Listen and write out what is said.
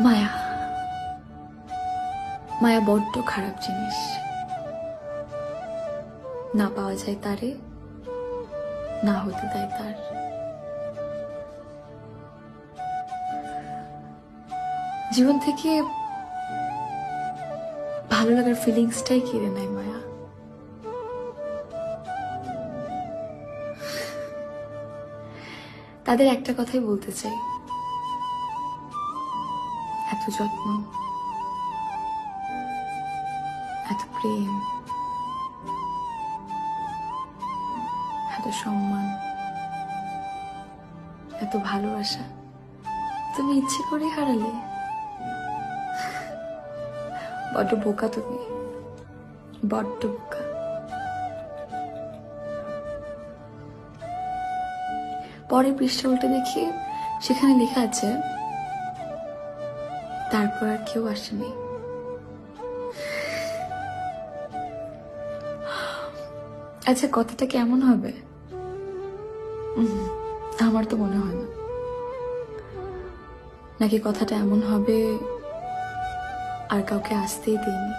মায়া মায়া বড্ড খারাপ জিনিস। না পাওয়া যায় তারে, না হতে দেয় তার। জীবন থেকে ভালো লাগার ফিলিংসটাই কেড়ে নেয় মায়া। তাদের একটা কথাই বলতে চাই, এত যত্ন, এত প্রেম, এত সম্মান, এত ভালোবাসা তুমি ইচ্ছে করে হারালে। বড্ড বোকা তুমি, বড্ড বোকা। পরের পৃষ্ঠা উল্টে দেখি সেখানে লেখা আছে, তারপর আর কেউ আসেনি। আচ্ছা, কথাটা কেমন হবে? আমার তো মনে হয় না। নাকি কথাটা এমন হবে, আর কাউকে আসতেই দিইনি।